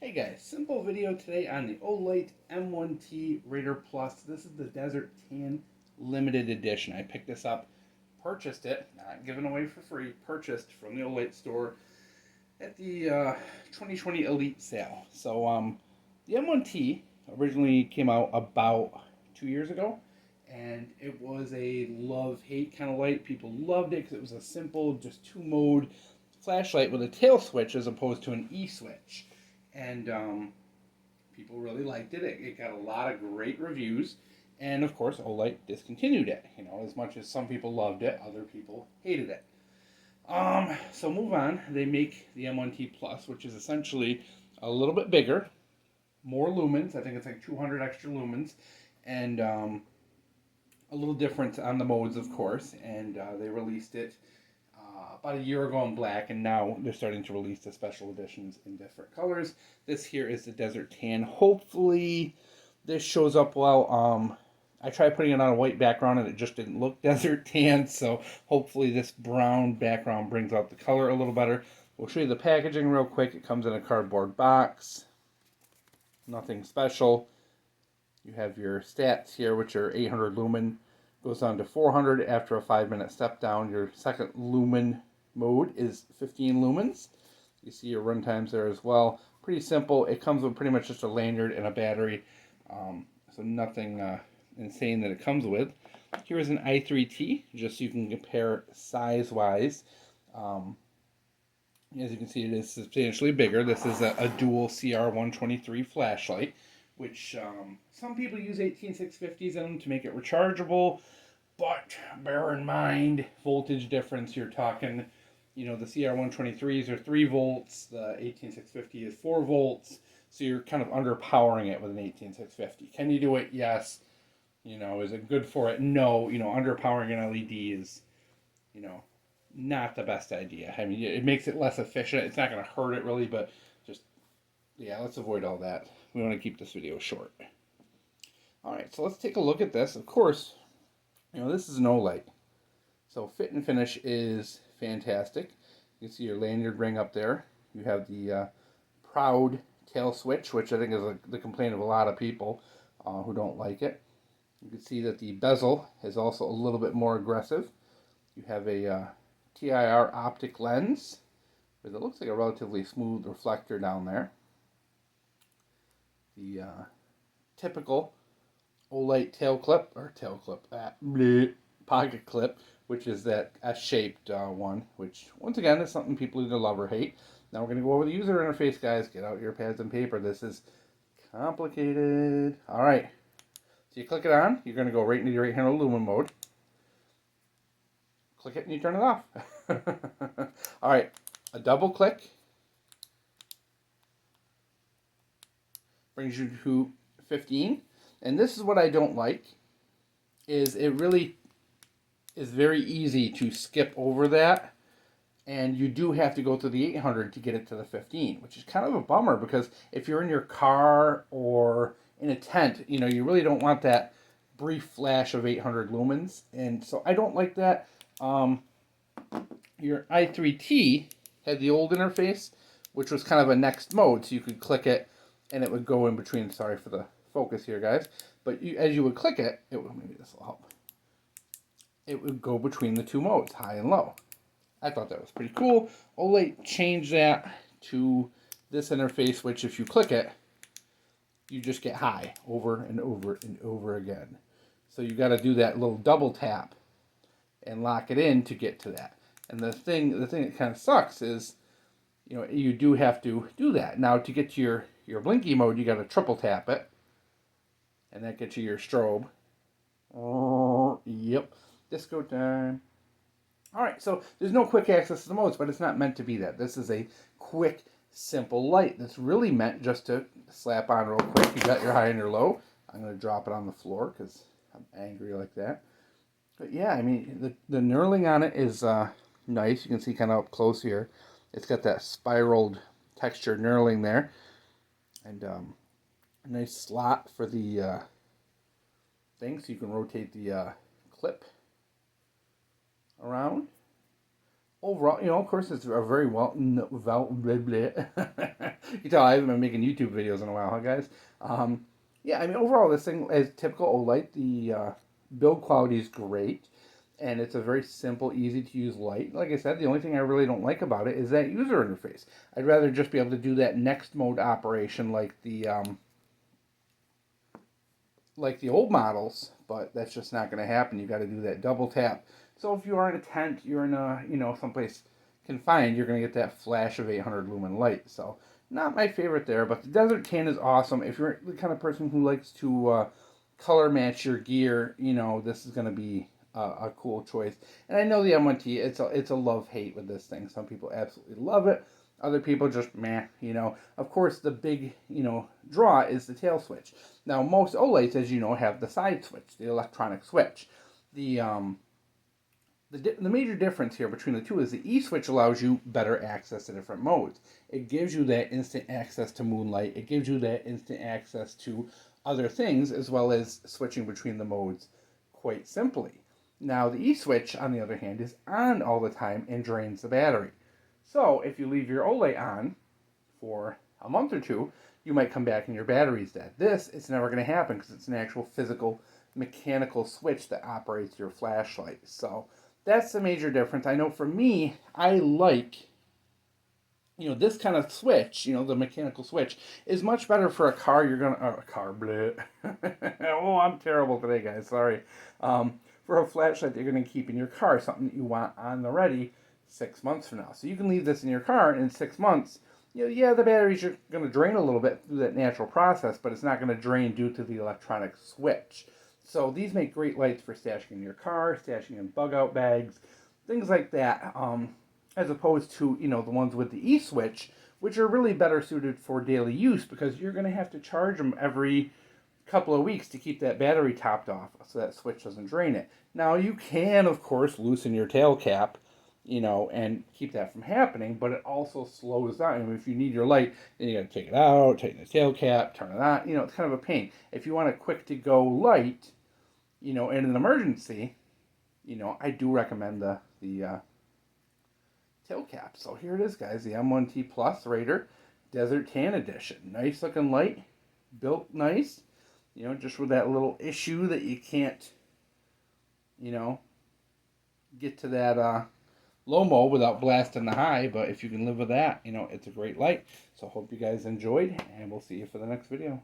Hey guys, simple video today on the Olight M1t Raider Plus. This is the Desert Tan Limited Edition. I picked this up, purchased it, not given away for free, purchased from the Olight store at the 2020 Elite sale. So the M1t originally came out about 2 years ago, and it was a love-hate kind of light. People loved it because it was a simple, just two-mode flashlight with a tail switch as opposed to an E-switch. And people really liked it. It got a lot of great reviews, and of course, Olight discontinued it. You know, as much as some people loved it, other people hated it. So move on. They make the M1T Plus, which is essentially a little bit bigger, more lumens. I think it's like 200 extra lumens, and a little different on the modes, of course. And they released it about a year ago in black, and now they're starting to release the special editions in different colors. This here is the Desert Tan. Hopefully this shows up well. I tried putting it on a white background and it just didn't look Desert Tan, so hopefully this brown background brings out the color a little better. We'll show you the packaging real quick. It comes in a cardboard box. Nothing special. You have your stats here, which are 800 lumen. Goes down to 400 after a 5-minute step down. Your second lumen mode is 15 lumens. You see your run times there as well. Pretty simple. It comes with pretty much just a lanyard and a battery. So nothing insane that it comes with. Here is an i3T, just so you can compare size-wise. As you can see, it is substantially bigger. This is a dual CR123 flashlight, which some people use 18650s in them to make it rechargeable, but bear in mind voltage difference. You're talking, you know, the CR123s are 3 volts, the 18650 is 4 volts, so you're kind of underpowering it with an 18650. Can you do it? Yes. You know, is it good for it? No. You know, underpowering an LED is, you know, not the best idea. I mean, it makes it less efficient. It's not going to hurt it really, but just, yeah, let's avoid all that. We want to keep this video short. Alright, so let's take a look at this. Of course, you know, this is an Olight. So fit and finish is fantastic. You can see your lanyard ring up there. You have the proud tail switch, which I think is the complaint of a lot of people who don't like it. You can see that the bezel is also a little bit more aggressive. You have a TIR optic lens with it looks like a relatively smooth reflector down there. The typical Olight pocket clip, which is that S-shaped one, which once again is something people either love or hate. Now we're going to go over the user interface, guys. Get out your pads and paper. This is complicated. All right. So you click it on. You're going to go right into your 800 lumen mode. Click it and you turn it off. All right. A double click brings you to 15. And this is what I don't like, is it really is very easy to skip over that. And you do have to go to the 800 to get it to the 15, which is kind of a bummer because if you're in your car or in a tent, you know, you really don't want that brief flash of 800 lumens. And so I don't like that. Your i3T had the old interface, which was kind of a next mode, so you could click it and it would go in between. Sorry for the focus here, guys, but as you would click it, maybe this will help. It would go between the two modes, high and low. I thought that was pretty cool. Olight changed that to this interface, which if you click it, you just get high over and over and over again. So you got to do that little double tap and lock it in to get to that. And the thing that kind of sucks is, you know, you do have to do that. Now to get to your blinky mode, you got to triple tap it. And that gets you your strobe. Oh, yep. Disco time. Alright, so there's no quick access to the modes, but it's not meant to be that. This is a quick, simple light that's really meant just to slap on real quick. You got your high and your low. I'm going to drop it on the floor because I'm angry like that. But yeah, I mean, the knurling on it is nice. You can see kind of up close here. It's got that spiraled textured knurling there. And a nice slot for the thing, so you can rotate the clip around. Overall, you know, of course, it's a very You tell I haven't been making YouTube videos in a while, huh, guys? Yeah, I mean, overall, this thing is typical Olight. The build quality is great, and it's a very simple, easy to use light. Like I said, the only thing I really don't like about it is that user interface. I'd rather just be able to do that next mode operation like the old models, but that's just not going to happen. You got to do that double tap. So if you are in a tent, you're in a someplace confined, you're going to get that flash of 800 lumen light. So not my favorite there, but the Desert Tan is awesome. If you're the kind of person who likes to color match your gear, this is going to be a cool choice. And I know the m1t, it's a love hate with this thing. Some people absolutely love it. Other people just meh, Of course, the big, draw is the tail switch. Now, most Olights, as you know, have the side switch, the electronic switch. The major difference here between the two is the E-switch allows you better access to different modes. It gives you that instant access to moonlight. It gives you that instant access to other things, as well as switching between the modes quite simply. Now, the E-switch, on the other hand, is on all the time and drains the battery. So, if you leave your Olight on for a month or two, you might come back and your battery's dead. This, it's never going to happen because it's an actual physical mechanical switch that operates your flashlight. So, that's the major difference. I know for me, I like, this kind of switch, the mechanical switch, is much better for a car you're going to, a car, bleh. Oh, I'm terrible today, guys, sorry. For a flashlight that you're going to keep in your car, something that you want on the ready 6 months from now. So you can leave this in your car, and in 6 months, the batteries are going to drain a little bit through that natural process, but it's not going to drain due to the electronic switch. So these make great lights for stashing in your car, stashing in bug-out bags, things like that, as opposed to, the ones with the E-switch, which are really better suited for daily use because you're going to have to charge them every couple of weeks to keep that battery topped off so that switch doesn't drain it. Now, you can, of course, loosen your tail cap, and keep that from happening, but it also slows down. I mean, if you need your light, then you got to take it out, tighten the tail cap, turn it on. It's kind of a pain. If you want a quick to go light, in an emergency, I do recommend the tail cap. So here it is, guys, the m1t Plus Raider Desert Tan Edition. Nice looking light, built nice, just with that little issue that you can't, get to that low mo without blasting the high, but if you can live with that, it's a great light. So hope you guys enjoyed, and we'll see you for the next video.